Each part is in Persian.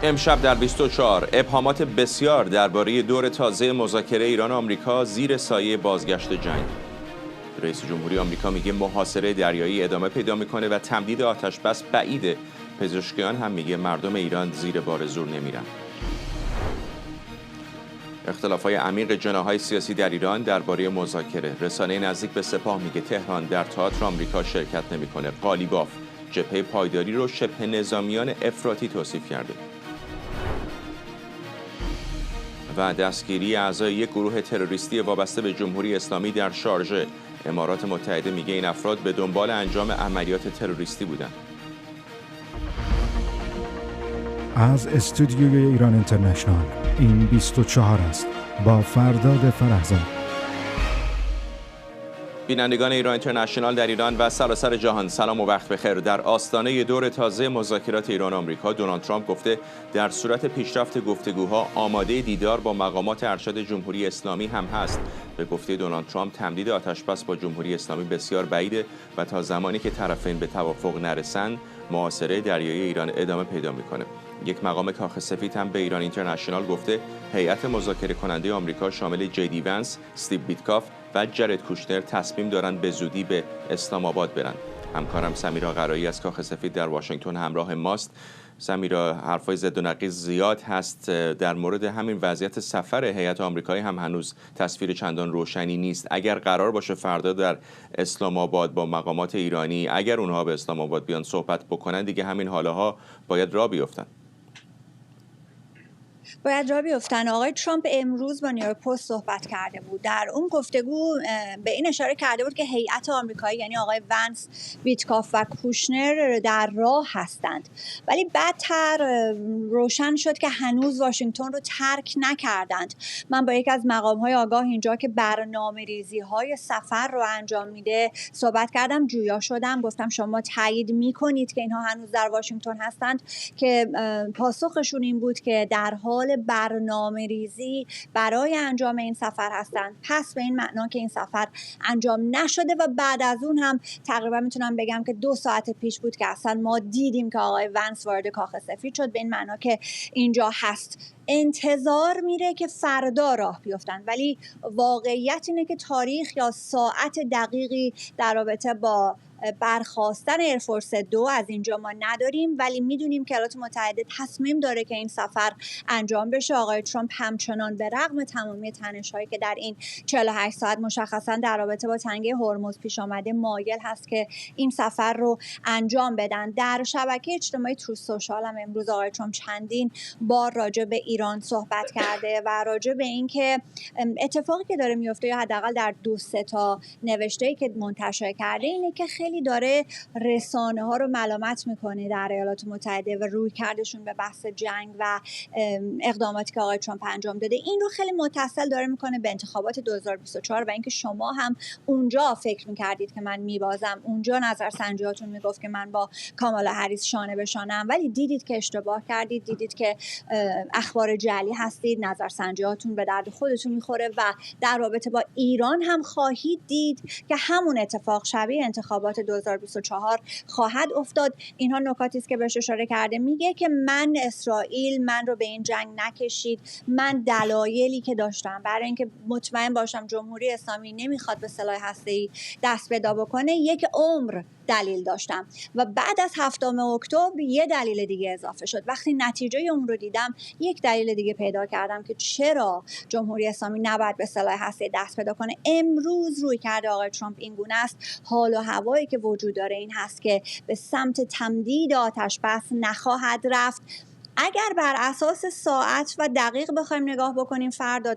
امشب در 24 ابهامات بسیار درباره دور تازه مذاکره ایران و آمریکا زیر سایه بازگشت جنگ. رئیس جمهوری آمریکا میگه محاصره دریایی ادامه پیدا میکنه و تمدید آتش بس بعیده. پزشکیان هم میگه مردم ایران زیر بار زور نمیرن. اختلافات عمیق جناح‌های سیاسی در ایران درباره مذاکره. رسانه نزدیک به سپاه میگه تهران در تئاتر آمریکا شرکت نمیکنه. قالیباف جبهه پایداری رو شبه نظامیان افراطی توصیف کرده. و دستگیری اعضای یک گروه تروریستی وابسته به جمهوری اسلامی در شارژه. امارات متحده میگه این افراد به دنبال انجام عملیات تروریستی بودند. از استودیوی ایران اینترنشنال این 24 است با فرداد فرهزاد. بینندگان ایران اینترنشنال در ایران و سراسر جهان سلام و وقت بخیر. در آستانه دور تازه مذاکرات ایران و آمریکا، دونالد ترامپ گفته در صورت پیشرفت گفتگوها آماده دیدار با مقامات ارشد جمهوری اسلامی هم هست. به گفته دونالد ترامپ تمدید آتش‌بس با جمهوری اسلامی بسیار بعیده و تا زمانی که طرفین به توافق نرسند محاصره دریایی ایران ادامه پیدا میکنه. یک مقام کاخ سفید هم به ایران اینترنشنال گفته هیئت مذاکره کننده آمریکا شامل جی دی ونس، استیو بیتکاف و جرد کوشنر تصمیم دارند به زودی به اسلام آباد برن. همکارم سمیرا قرایی از کاخ سفید در واشنگتن همراه ماست. سمیرا، حرفای ضد و نقیض زیاد هست در مورد همین وضعیت سفر هیئت آمریکایی، هم هنوز تصویر چندان روشنی نیست. اگر قرار باشه فردا در اسلام آباد با مقامات ایرانی، اگر اونها به اسلام آباد بیان صحبت بکنن، دیگه همین حالاها باید راه بیفتن. باید راه بیفتن. آقای ترامپ امروز با نیویورک پست صحبت کرده بود. در اون گفتگو به این اشاره کرده بود که هیئت آمریکایی یعنی آقای ونس، بیتکاف و کوشنر در راه هستند. ولی بعدتر روشن شد که هنوز واشنگتن رو ترک نکردند. من با یکی از مقام‌های آگاه اینجا که برنامه‌ریزی‌های سفر رو انجام میده صحبت کردم، جویا شدم، گفتم شما تایید می‌کنید که اینها هنوز در واشنگتن هستند؟ که پاسخشون این بود که در حال برنامه ریزی برای انجام این سفر هستند. پس به این معنا که این سفر انجام نشده و بعد از اون هم تقریبا میتونم بگم که 2 ساعت پیش بود که اصلا ما دیدیم که آقای ونس وارد کاخ سفید شد. به این معنا که اینجا هست. انتظار میره که فردا راه بیفتن، ولی واقعیت اینه که تاریخ یا ساعت دقیقی در رابطه با برخاستن ایرفورس 2 از اینجا ما نداریم، ولی میدونیم که ایالات متحده تصمیم داره که این سفر انجام بشه. آقای ترامپ همچنان به رغم تمامی تنش‌هایی که در این 48 ساعت مشخصا در رابطه با تنگه هرمز پیش آمده مایل هست که این سفر رو انجام بدن. در شبکه اجتماعی تروث سوشال هم امروز آقای ترامپ چندین بار راجع به ایران صحبت کرده و راجع به این که اتفاقی که داره میفته یا حداقل در 2-3 تا نوشته‌ای که منتشر کرده اینه که خیلی داره رسانه ها رو ملامت میکنه در ایالات متحده و روی کردشون به بحث جنگ و اقداماتی که آقای ترامپ انجام داده. این رو خیلی متصل داره میکنه به انتخابات 2024 و اینکه شما هم اونجا فکر میکردید که من میبازم، اونجا نظرسنجیاتون میگفت که من با کامالا هریس شانه به شانه‌ام، ولی دیدید که اشتباه کردید، دیدید که اخبار جعلی هستید، نظرسنجیاتون به درد خودتون میخوره و در رابطه با ایران هم خواهید دید که همون اتفاق شبیه انتخابات 2024 خواهد افتاد. اینها نکاتی است که بهش اشاره کرده. میگه که اسرائیل من رو به این جنگ نکشید. من دلایلی که داشتم برای اینکه مطمئن باشم جمهوری اسلامی نمیخواد به سلاح هسته‌ای دست پیدا بکنه، یک عمر دلیل داشتم و بعد از 7 اکتبر یه دلیل دیگه اضافه شد. وقتی نتیجه اون رو دیدم، یک دلیل دیگه پیدا کردم که چرا جمهوری اسلامی نباید به سلاح هسته‌ای دست پیدا کنه. امروز روی کرده آقای ترامپ این گونه است. حال و هوایی که وجود داره این هست که به سمت تمدید آتش بس نخواهد رفت. اگر بر اساس ساعت و دقیق بخوایم نگاه بکنیم فردا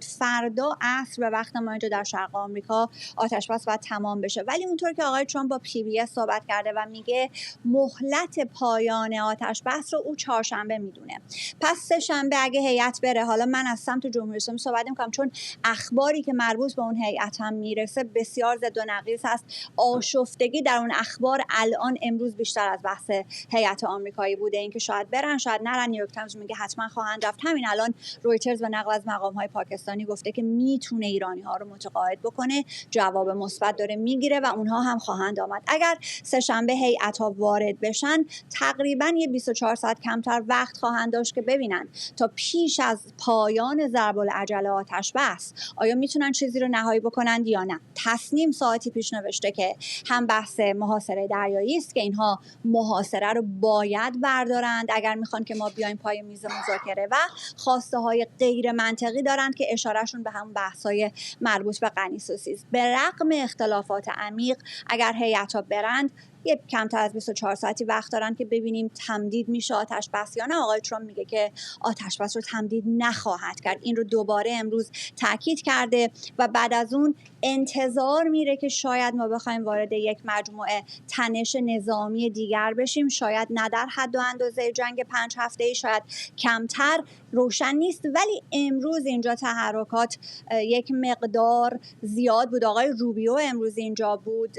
عصر به وقت ما اینجا در شرق آمریکا آتش بس باید تمام بشه، ولی اونطور که آقای ترامپ با PBS صحبت کرده و میگه مهلت پایان آتش بس رو او چهارشنبه میدونه. پس سه شنبه اگه هیئت بره، حالا من از سمت جمهوری اسلامی صحبت میکنم چون اخباری که مربوط به اون هیئت هم میرسه بسیار ضد و نقیض هست. آشفتگی در اون اخبار الان امروز بیشتر از بحث هیئت آمریکایی بوده، اینکه شاید برن شاید نرن. نیویورک تایمز میگه حتما خواهند رفت. همین الان رویترز به نقل از مقام‌های پاکستانی گفته که میتونه ایرانی‌ها رو متقاعد بکنه، جواب مثبت داره میگیره و اونها هم خواهند آمد. اگر سه‌شنبه هیئت‌ها وارد بشن تقریباً یه 24 ساعت کمتر وقت خواهند داشت که ببینن تا پیش از پایان ضرب العجله آتش بس آیا میتونن چیزی رو نهایی بکنند یا نه. تصنیم ساعتی پیش نوشته که هم بحث محاصره دریایی است که اینها محاصره رو باید بردارند اگر میخوان که ما بیایم پای میز مذاکره، و خواسته های غیر منطقی دارند که اشارهشون به همون بحث‌های مربوط به قنی‌سوسی است. به رغم اختلافات عمیق اگر هیئت‌ها برند یه کمتر از 24 ساعتی وقت دارن که ببینیم تمدید میشه آتش بس یا نه. آقای ترامپ میگه که آتش بس رو تمدید نخواهد کرد. این رو دوباره امروز تاکید کرده و بعد از اون انتظار میره که شاید ما بخوایم وارد یک مجموعه تنش نظامی دیگر بشیم، شاید نه در حد و اندازه جنگ 5 هفته‌ای، شاید کمتر، روشن نیست. ولی امروز اینجا تحرکات یک مقدار زیاد بود. آقای روبیو امروز اینجا بود،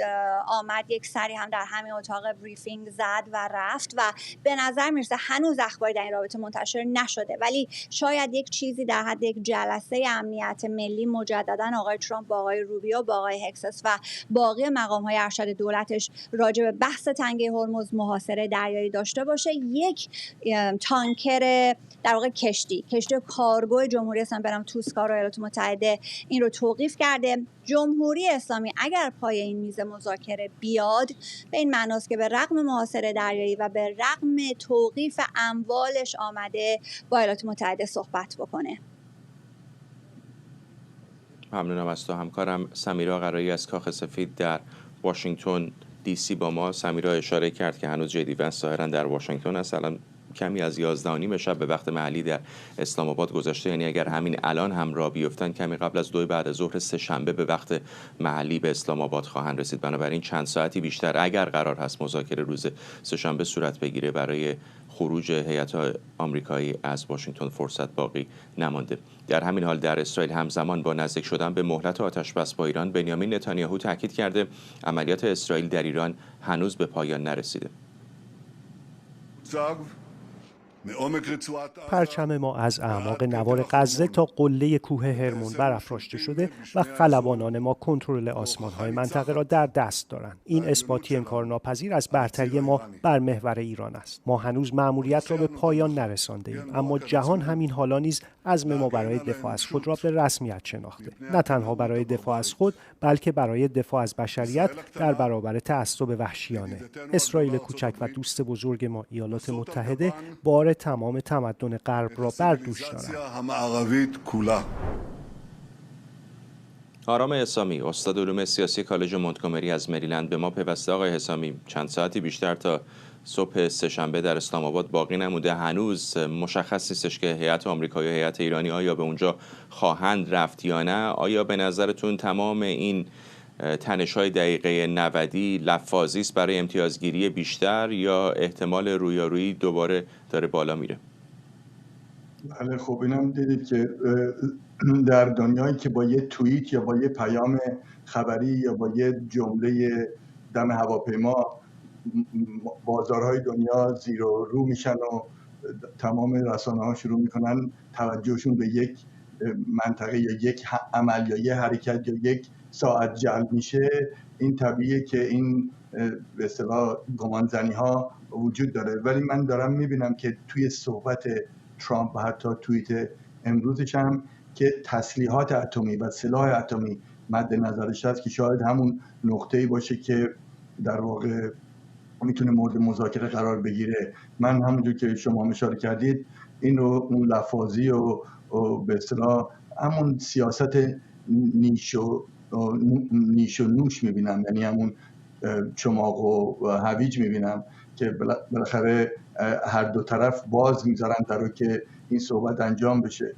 آمد یک سری هم در همین اتاق بریفینگ زد و رفت و به نظر میرسه هنوز اخباری در این رابطه منتشر نشده، ولی شاید یک چیزی در حد یک جلسه امنیت ملی مجددا آقای ترامپ با آقای روبیو، با آقای هکسس و باقی مقام‌های ارشد دولتش راجع به بحث تنگه هرمز محاصره دریایی داشته باشه. یک تانکر در واقع کشتی کارگو جمهوری اسلامی به نام توسکا ایالات متحده این رو توقیف کرده. جمهوری اسلامی اگر پای این میز مذاکره بیاد به این معناست که به رغم محاصره دریایی و به رغم توقیف اموالش آمده با ایالات متحده صحبت بکنه. ممنونم از تو همکارم سمیرا قرایی از کاخ سفید در واشنگتن دی سی با ما. سمیرا اشاره کرد که هنوز جی دی ونس ظاهرا در واشنگتن است. الان کمی از 11:30 شب به وقت محلی در اسلام آباد گذشته، یعنی اگر همین الان هم راه بیفتن کمی قبل از 2 بعد از ظهر سه‌شنبه به وقت محلی به اسلام آباد خواهند رسید. بنابراین چند ساعتی بیشتر اگر قرار هست مذاکره روز سه‌شنبه صورت بگیره برای خروج هیئت‌های آمریکایی از واشنگتن فرصت باقی نمانده. در همین حال در اسرائیل همزمان با نزدیک شدن به مهلت آتش‌بس با ایران، بنیامین نتانیاهو تاکید کرده عملیات اسرائیل در ایران هنوز به پایان نرسیده. پرچم ما از اعماق نوار غزه تا قله کوه هرمون برافراشته شده و خلبانان ما کنترل آسمان‌های منطقه را در دست دارند. این اثباتی انکارناپذیر از برتری ما بر محور ایران است. ما هنوز مأموریت را به پایان نرسانده‌ایم، اما جهان همین حالا نیز عزم ما برای دفاع از خود را به رسمیت شناخته. نه تنها برای دفاع از خود، بلکه برای دفاع از بشریت در برابر تعصب وحشیانه. اسرائیل کوچک و دوست بزرگ ما ایالات متحده بار تمام تمدن غرب را بر دوش دارد. آرام حسامی، استاد علوم سیاسی کالج مونتگومری از مریلند به ما پیوسته. آقای حسامی، چند ساعتی بیشتر تا صبح سه‌شنبه در اسلام آباد باقی نموده. هنوز مشخص نیستش که هیئت آمریکایی یا هیئت ایرانی آیا به اونجا خواهند رفت یا نه. آیا به نظرتون تمام این تنش‌های دقیقه 90 لفاظی است برای امتیازگیری بیشتر یا احتمال رویارویی دوباره داره بالا میره؟ بله، خب اینم دیدید که در دنیایی که با یه توییت یا با یه پیام خبری یا با یه جمله دم هواپیما بازارهای دنیا زیر و رو میشن و تمام رسانه‌ها شروع میکنن توجهشون به یک منطقه یا یک عمل یا یه حرکت یا یک ساعت جلب میشه، این طبیعیه که این به اصطلاح گمانزنی‌ها وجود داره. ولی من دارم میبینم که توی صحبت ترامپ و حتی توییت امروزش هم که تسلیحات اتمی و سلاح اتمی مد نظرش هست که شاید همون نقطه‌ای باشه که در واقع میتونه مورد مذاکره قرار بگیره. من همونجور که شما اشاره کردید این رو اون لفاظی و به اصطلاح همون سیاست نیش و نوش میبینم، یعنی همون چماق و هویج میبینم که بالاخره هر دو طرف باز میذارن در رو که این صحبت انجام بشه.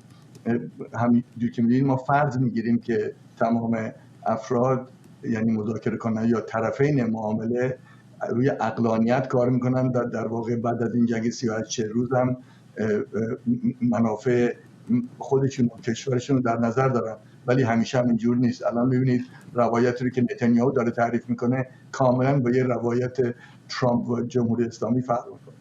همینجور که میدونید ما فرض میگیریم که تمام افراد یعنی مذاکره کننده یا طرفین معامله روی عقلانیت کار میکنن، در واقع بعد از این جنگ 38 روز هم منافع خودشون و کشورشون رو در نظر دارن. ولی همیشه هم اینجور نیست. الان میبینید روایتی رو که نتانیاهو داره تعریف میکنه کاملا با یه روایت ترامپ و جمهوری اسلامی فرق میکنه.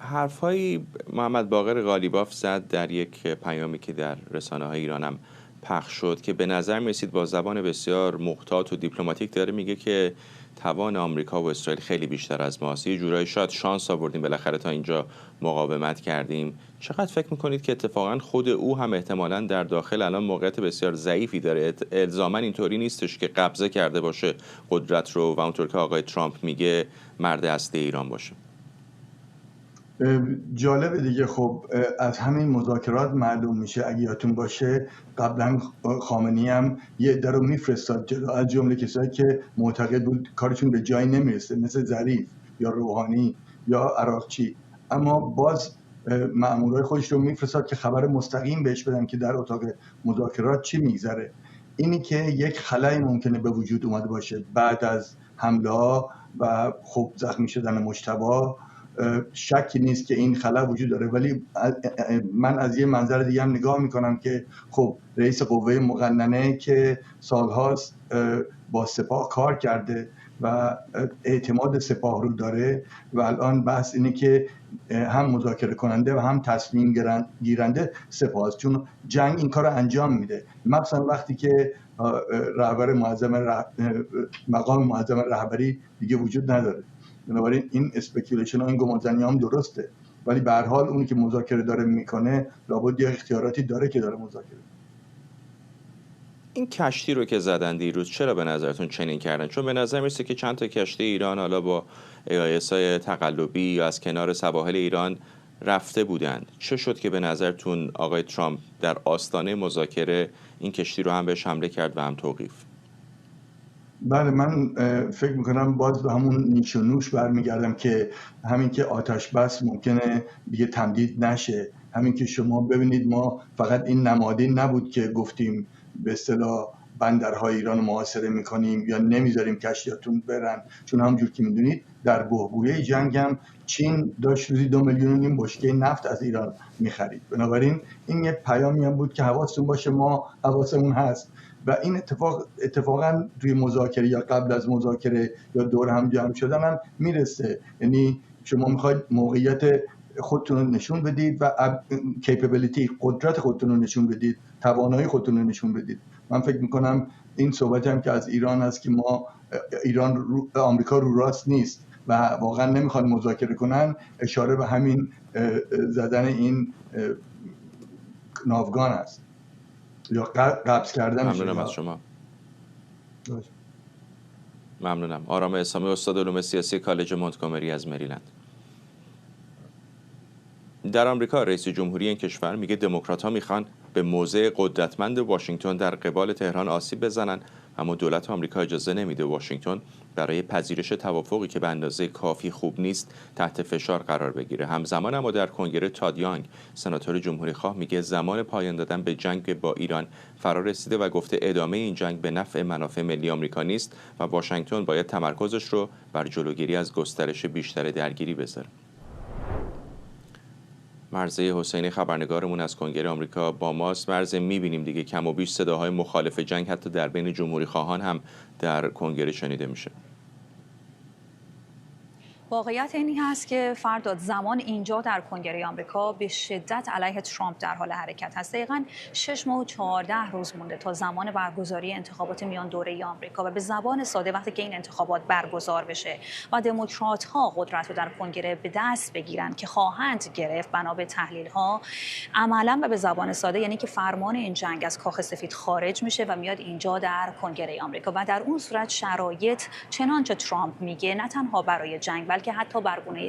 حرفهای محمد باقر قالیباف زد در یک پیامی که در رسانه‌های ایران هم پخش شد که به نظر می‌رسید با زبان بسیار محتاط و دیپلماتیک داره میگه که توان آمریکا و اسرائیل خیلی بیشتر از ماست. یه جورایی شاید شانس آوردیم بالاخره تا اینجا مقاومت کردیم. چقدر فکر میکنید که اتفاقا خود او هم احتمالاً در داخل الان موقعیت بسیار ضعیفی داره؟ الزاماً اینطوری نیستش که قبضه کرده باشه قدرت رو و اونطور که آقای ترامپ میگه مرد اصلی ایران باشه. جالبه دیگه. خب از همین مذاکرات معلوم میشه، اگه یادتون باشه قبلا خامنه‌ای هم یه عده رو میفرستاد جلو، از جمله کسایی که معتقد بود کارشون به جایی نمیرسه مثل ظریف یا روحانی یا عراقچی، اما باز مأمورای خودش رو میفرستاد که خبر مستقیم بهش بدن که در اتاق مذاکرات چی میگذره. اینی که یک خلایی ممکنه به وجود اومده باشه بعد از حمله ها و خب زخمی شدن مجتبی، شکی نیست که این خلا وجود داره، ولی من از یه منظر دیگه هم نگاه میکنم که خب رئیس قوه مقننه که سالهاست با سپاه کار کرده و اعتماد سپاه رو داره و الان بحث اینه که هم مذاکره کننده و هم تصمیم گیرنده سپاه است، چون جنگ این کار رو انجام میده، مخصوصا وقتی که رهبر مقام معظم رهبری دیگه وجود نداره. بنابراین این اسپیکولیشن ها، این گمانزنی هم درسته، ولی به هر حال اونی که مذاکره داره میکنه لابد یه اختیاراتی داره که داره مذاکره. این کشتی رو که زدن دیروز چرا به نظرتون چنین کردن؟ چون به نظر میسه که چند تا کشتی ایران حالا با AIS تقلبی یا از کنار سواحل ایران رفته بودند. چه شد که به نظرتون آقای ترامپ در آستانه مذاکره این کشتی رو هم بهش حمله کرد و هم توقیف؟ بله، من فکر میکنم باز به همون نیش و نوش برمیگردم که همین که آتش بس ممکنه دیگه تمدید نشه، همین که شما ببینید ما فقط این نمادین نبود که گفتیم به اصطلاح بندرهای ایران محاصره میکنیم یا نمیذاریم کشتیاتون برن، چون همونجور که میدونید در بحبوحه جنگ هم چین داشت روزی 2.5 میلیون بشکه نفت از ایران میخرید. بنابراین این یه پیامی هم بود که حواستون باشه ما حواسمون هست و این اتفاقا توی مذاکره یا قبل از مذاکره یا دور هم جمع شدن هم میرسه. یعنی شما میخواید موقعیت خودتون رو نشون بدید و کیپبیلیتی، قدرت خودتون رو نشون بدید، توانایی خودتون رو نشون بدید. من فکر میکنم این صحبت هم که از ایران هست که ما آمریکا رو راست نیست و واقعا نمیخواد مذاکره کنن، اشاره به همین زدن این ناوگان است یا قبض کردن. ممنونم از شما. ممنونم. آرام اسامی، استاد علوم سیاسی کالج مونتگومری از مریلند. در آمریکا رئیس جمهوری این کشور میگه دموکرات‌ها میخوان به موضع قدرتمند واشنگتن در قبال تهران آسیب بزنن، اما دولت آمریکا اجازه نمیده واشنگتن برای پذیرش توافقی که به اندازه کافی خوب نیست تحت فشار قرار بگیره. همزمان اما در کنگره تاد یانگ، سناتور جمهوری‌خواه، میگه زمان پایان دادن به جنگ با ایران فرا رسیده و گفته ادامه این جنگ به نفع منافع ملی آمریکا نیست و واشنگتن باید تمرکزش رو بر جلوگیری از گسترش بیشتر درگیری بذاره. مرزه حسینی خبرنگارمون از کنگره آمریکا با ماست. مرزه، می‌بینیم دیگه کم و بیش صداهای مخالف جنگ حتی در بین جمهوری خواهان هم در کنگره شنیده میشه. واقعیت اینی هست که فرداد زمان اینجا در کنگره آمریکا به شدت علیه ترامپ در حال حرکت هست. دقیقاً 6 ماه و 14 روز مونده تا زمان برگزاری انتخابات میان دوره آمریکا و به زبان ساده وقتی که این انتخابات برگزار بشه و دموکرات‌ها قدرت رو در کنگره به دست بگیرن که خواهند گرفت بنا به تحلیل‌ها، عملاً و به زبان ساده یعنی که فرمان این جنگ از کاخ سفید خارج میشه و میاد اینجا در کنگره آمریکا و در اون صورت شرایط چنانچه ترامپ میگه نه تنها برای جنگ که حتی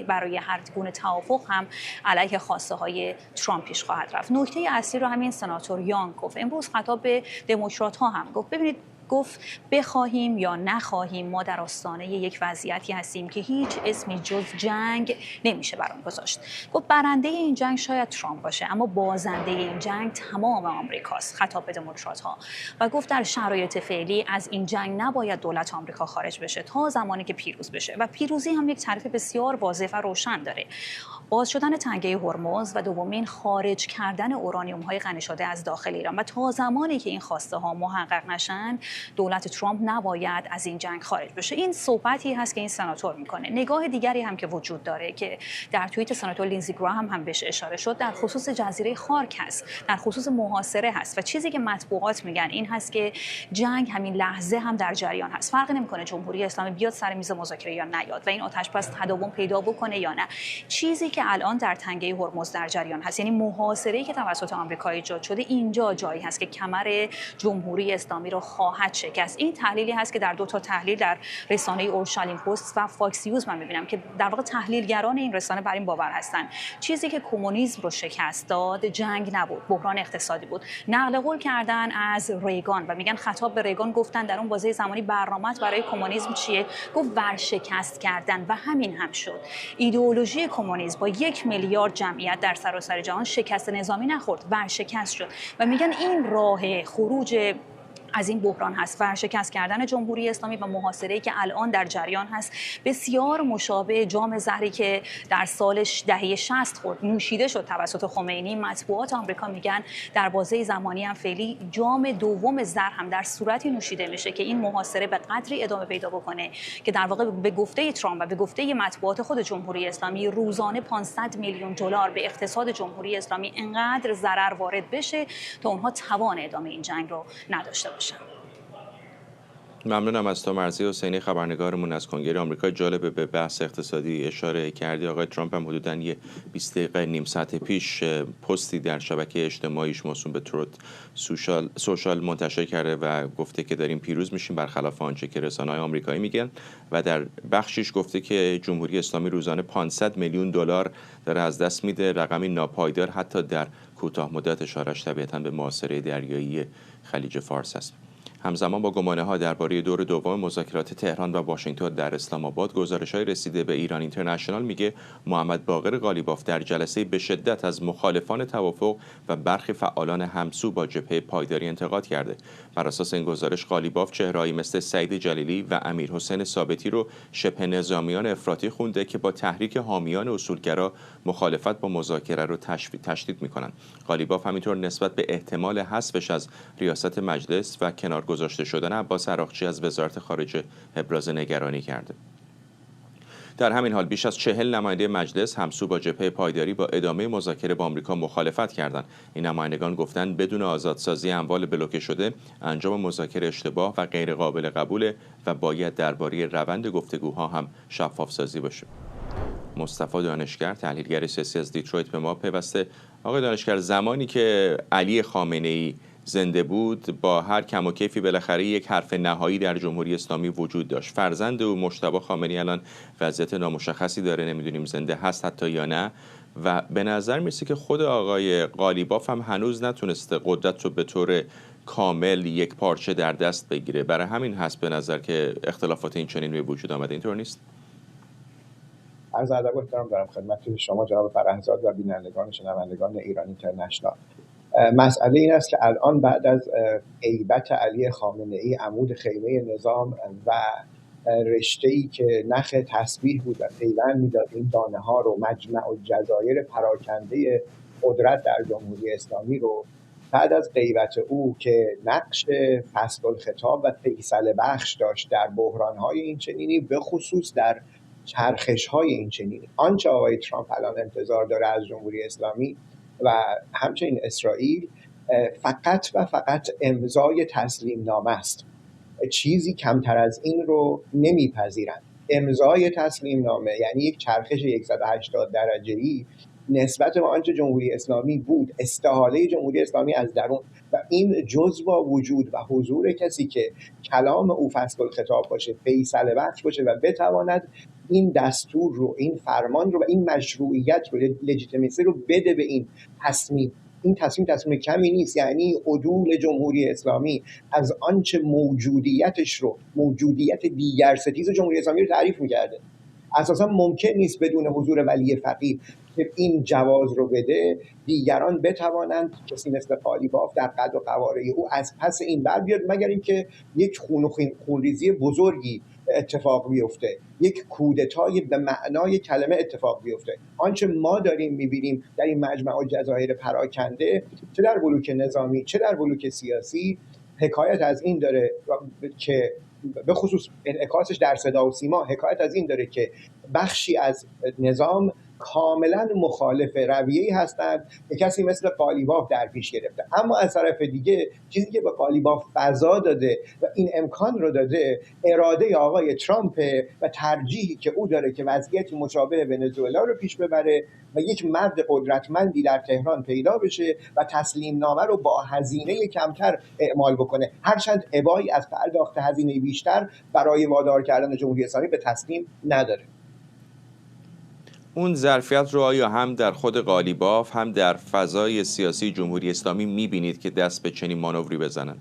برای هر گونه توافق هم علیه خواسته های ترامپ پیش خواهد رفت. نکته اصلی رو همین سناتور یانگ گفت. امروز خطاب به دموکرات ها هم گفت ببینید، گفت بخواهیم یا نخواهیم ما در آستانه یک وضعیتی هستیم که هیچ اسمی جز جنگ نمیشه بر آن گذاشت. گفت برنده این جنگ شاید ترامپ باشه اما بازنده این جنگ تمام آمریکاست. خطاب به دموکرات ها و گفت در شرایط فعلی از این جنگ نباید دولت آمریکا خارج بشه تا زمانی که پیروز بشه و پیروزی هم یک تعریف بسیار واضح و روشن داره: باز شدن تنگه هرمز و دومین خارج کردن اورانیوم های غنی شده از داخل ایران. و تا زمانی که این خواسته ها محقق نشن دولت ترامپ نباید از این جنگ خارج بشه. این صحبتی هست که این سناتور میکنه. نگاه دیگری هم که وجود داره که در توییت سناتور لینزی گراهم هم بهش اشاره شد، در خصوص جزیره خارک هست، در خصوص محاصره هست و چیزی که مطبوعات میگن این هست که جنگ همین لحظه هم در جریان هست. فرق نمیکنه جمهوری اسلامی بیاد سر میز مذاکره یا نیاد و این آتش بس تداوم پیدا بکنه یا نه. چیزی که الان در تنگه هرمز در جریان هست، یعنی محاصره‌ای که توسط آمریکا ایجاد شده، اینجا جایی هست که کمر جمهوری اسلامی رو خواهد شکست. این تحلیلی هست که در دو تا تحلیل در رسانه اورشلیم پست و فاکس نیوز من می‌بینم که در واقع تحلیلگران این رسانه بر این باور هستن چیزی که کمونیسم رو شکست داد جنگ نبود، بحران اقتصادی بود. نقل قول کردن از ریگان و میگن خطاب به ریگان گفتن در اون بازه زمانی برنامه‌ات برای کمونیسم چیه؟ گفت ورشکست کردن و همین هم شد. ایدئولوژی کمونیسم با 1 میلیارد جمعیت در سراسر جهان شکست نظامی نخورد، ورشکست شد و میگن این راه خروج از این بحران هست، ورشکست کردن جمهوری اسلامی و محاصره‌ای که الان در جریان هست بسیار مشابه جام زهری که در سال دهه 60 خورد، نوشیده شد توسط خمینی. مطبوعات آمریکا میگن در بازه زمانی هم فعلی جام دوم زهر هم در صورتی نوشیده میشه که این محاصره به قدری ادامه پیدا بکنه که در واقع به گفته ترامپ و به گفته مطبوعات خود جمهوری اسلامی روزانه 500 میلیون دلار به اقتصاد جمهوری اسلامی انقدر ضرر وارد بشه تا اونها توان ادامه این جنگ رو نداشته باشن. ممنونم از تو مرضی حسینی، خبرنگارمون از کنگره آمریکا. جالب به بحث اقتصادی اشاره کردی. آقای ترامپ هم حدوداً 20 دقیقه نیم ساعت پیش پستی در شبکه اجتماعیش موسوم به تروت سوشال منتشر کرده و گفته که داریم پیروز میشیم برخلاف آنچه که رسانه‌های آمریکایی میگن و در بخشش گفته که جمهوری اسلامی روزانه 500 میلیون دلار داره از دست میده، رقمی ناپایدار حتی در کوتاه مدت. اشارهش طبیعتاً به محاصره دریایی خلیج فارس است. همزمان با گمانه‌ها درباره دور دوم مذاکرات تهران و واشنگتن در اسلام آباد، گزارش‌های رسیده به ایران اینترنشنال میگه محمد باقر قالیباف در جلسه به شدت از مخالفان توافق و برخی فعالان همسو با جبهه پایداری انتقاد کرده. بر اساس این گزارش قالیباف چهره‌ای مثل سعید جلیلی و امیرحسین ثابتی رو شبه نظامیان افراطی خونده که با تحریک حامیان اصولگرا مخالفت با مذاکره رو تشدید می‌کنند. قالیباف همینطور نسبت به احتمال حذفش از ریاست مجلس و کنار گذاشته شدن عباس عراقچی از وزارت خارجه ابراز نگرانی کرده. در همین حال بیش از 40 نماینده مجلس همسو با جبهه پایداری با ادامه مذاکره با آمریکا مخالفت کردند. این نمایندگان گفتند بدون آزادسازی اموال بلوکه شده انجام مذاکره اشتباه و غیر قابل قبوله و باید درباره روند گفتگوها هم شفاف سازی بشه. مصطفی دانشگر، تحلیلگر سیاسی از دیترویت، به ما پیوسته. آقای دانشگر، زمانی که علی خامنه‌ای زنده بود با هر کم و کیفی بالاخره یک حرف نهایی در جمهوری اسلامی وجود داشت. فرزند او مجتبی خامنه‌ای الان وضعیت نامشخصی داره، نمیدونیم زنده هست حتی یا نه و به نظر میرسه که خود آقای قالیباف هم هنوز نتونسته قدرت رو به طور کامل یک پارچه در دست بگیره. برای همین هست به نظر که اختلافات این چنین به وجود آمده. اینطور نیست؟ عرض ادب و احترام دارم خدمت شما جناب فرهزاد و بینندگان و شنوندگان ایران اینترنشنال. مسئله این است که الان بعد از غیبت علی خامنه‌ای عمود خیمه نظام و رشته‌ای که نخ تسبیح بود و پیوند میداد این دانه ها رو، مجمع الجزایر پراکنده قدرت در جمهوری اسلامی رو، بعد از غیبت او که نقش فصل الخطاب و فیصله بخش داشت در بحران‌های این چنینی، به خصوص در چرخش‌های این چنینی، آنچه آقای ترامپ الان انتظار داره از جمهوری اسلامی و همچنین اسرائیل فقط و فقط امضای تسلیم نامه است. چیزی کمتر از این رو نمیپذیرند. امضای تسلیم نامه یعنی یک چرخش 180 درجه‌ای نسبت به آنچه جمهوری اسلامی بود، استحاله جمهوری اسلامی از درون، و این جزء با وجود و حضور کسی که کلام او فصل الخطاب باشه، فیصله بخش باشه و بتواند این دستور رو، این فرمان رو و این مشروعیت رو، لجیتیمیسی رو بده به این تصمیم. این تصمیم کمی نیست، یعنی عدول جمهوری اسلامی از آنچه موجودیت دیگر ستیز جمهوری اسلامی رو تعریف می‌کرده. اساسا ممکن نیست بدون حضور ولی فقیه که این جواز رو بده دیگران بتوانند کسی مثل قالیباف در قد و قواره او از پس این بر بیاد، مگر اینکه یک خونریزی بزرگی اتفاق بیفته، یک کودتای به معنای کلمه اتفاق بیفته. آنچه ما داریم می‌بینیم در این مجمع الجزایر پراکنده، چه در بلوک نظامی چه در بلوک سیاسی، حکایت از این داره که به خصوص انعکاسش در صدا و سیما حکایت از این داره که بخشی از نظام کاملا مخالف رویه‌ای هستند که کسی مثل قالیباف در پیش گرفته. اما از طرف دیگه چیزی که به قالیباف فضا داده و این امکان رو داده اراده آقای ترامپ و ترجیحی که او داره که وضعیتی مشابه ونزوئلا رو پیش ببره و یک مرد قدرتمندی در تهران پیدا بشه و تسلیم نامه رو با هزینه کمتر اعمال بکنه، هرچند ابایی از پرداخت هزینه بیشتر برای وادار کردن جمهوری اسلامی به تسلیم نداره. اون ظرفیت رو آیا هم در خود قالیباف هم در فضای سیاسی جمهوری اسلامی می‌بینید که دست به چنین مانوری بزنن؟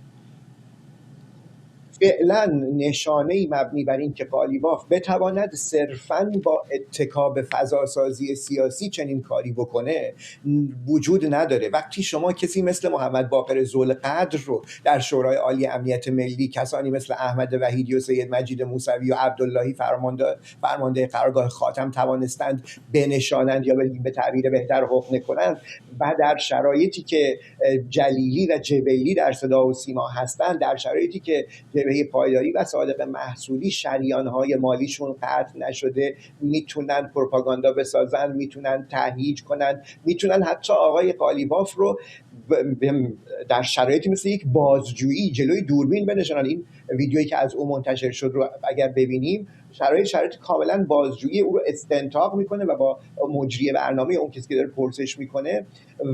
فعلا نشانه‌ای مبنی بر این که قالیباف بتواند صرفاً با اتکا به فضاسازی سیاسی چنین کاری بکنه وجود نداره. وقتی شما کسی مثل محمد باقر ذوالقدر رو در شورای عالی امنیت ملی، کسانی مثل احمد وحیدی و سید مجید موسوی و عبداللهی فرمانده قرارگاه خاتم توانستند بنشانند یا به تعبیر بهتر حکم کنند و در شرایطی که جلیلی و جبلی در صدا و سیما هستند، در شرایطی که جبهه پایداری و صادق محسودی شریان‌های مالیشون قطع نشده، میتونن پروپاگاندا بسازن، میتونن تهییج کنن، میتونن حتی آقای قالیباف رو در شرایطی مثل یک بازجویی جلوی دوربین بنشانن. این ویدیویی که از او منتشر شد رو اگر ببینیم، شرایط کاملا بازجویی او رو استنتاق میکنه و با مجری برنامه اون کسی که داره پرسش میکنه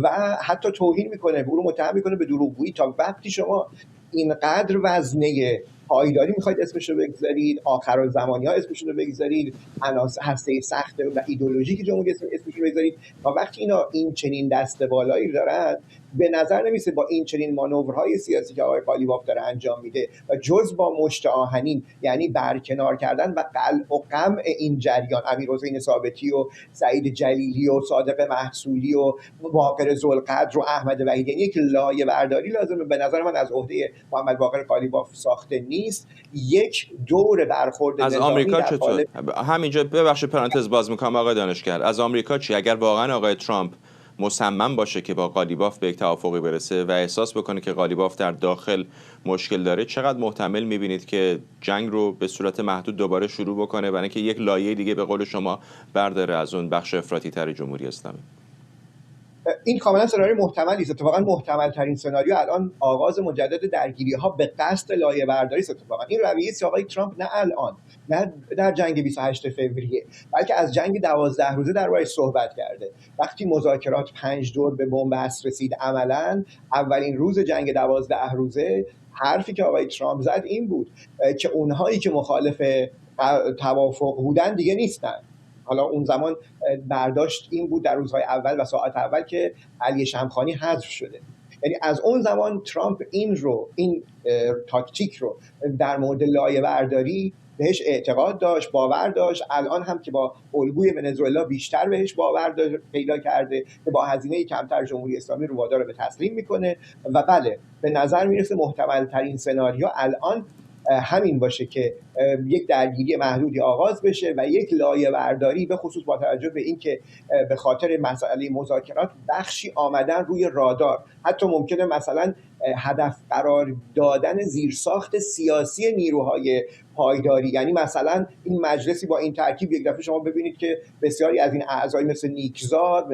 و حتی توهین میکنه، او رو متهم میکنه به دروغگویی. تا وقتی شما اینقدر وزنه پایداری میخواید اسمش رو بگذارید، آخرالزمانی ها اسمش رو بگذارید، هسته سخت و ایدئولوژیک جمهوری اسمش رو بگذارید، تا وقتی اینا این چنین دست بالایی دارن، به نظر نمیسه با این چنین مانورهای سیاسی که آقای قالیباف داره انجام میده و جز با مشت آهنین، یعنی برکنار کردن و قلع و قمع این جریان، امیرحسین ثابتی و سعید جلیلی و صادق محسودی و باقر ذوالقدر و احمد وحیدی، یعنی یک لایه برداری لازمه. به نظر من از عهده محمد باقر قالیباف ساخته نیست. یک دور برخورد از آمریکا چطور؟ همینجا ببخشید پرانتز باز میکنم آقای دانشگر، از آمریکا چی؟ اگر واقعا آقای ترامپ مصمم باشه که با قالیباف به یک توافقی برسه و احساس بکنه که قالیباف در داخل مشکل داره، چقدر محتمل میبینید که جنگ رو به صورت محدود دوباره شروع بکنه برای اینکه یک لایه دیگه به قول شما برداره از اون بخش افراطی تر جمهوری اسلامی؟ این کاملا سناریو محتملی است. اتفاقا محتمل ترین سناریو الان آغاز مجدد درگیری ها به قصد لایه برداری است. اتفاقا این رویه آقای ترامپ نه الان، نه در جنگ 28 فوریه، بلکه از جنگ 12 روزه دربارش صحبت کرده. وقتی مذاکرات 5 دور به بنبست رسید، عملاً اولین روز جنگ 12 روزه حرفی که آقای ترامپ زد این بود که اونهایی که مخالف توافق بودن دیگه نیستن. حالا اون زمان برداشت این بود در روزهای اول و ساعت اول که علی شمخانی حذف شده. یعنی از اون زمان ترامپ این تاکتیک رو در مورد لایه برداری بهش اعتقاد داشت، باور داشت. الان هم که با الگوی ونزوئلا بیشتر بهش باور پیدا کرده که با هزینه کمتر جمهوری اسلامی رو وادار به تسلیم میکنه. و بله، به نظر میرسه محتمل ترین سناریو الان همین باشه که یک درگیری محدودی آغاز بشه و یک لایه برداری، به خصوص با توجه به اینکه به خاطر مسئله مذاکرات بخشی آمدن روی رادار، حتی ممکنه مثلا هدف قرار دادن زیرساخت سیاسی نیروهای پایداری. یعنی مثلا این مجلسی با این ترکیب یک دفعه شما ببینید که بسیاری از این اعضای مثل نیکزاد،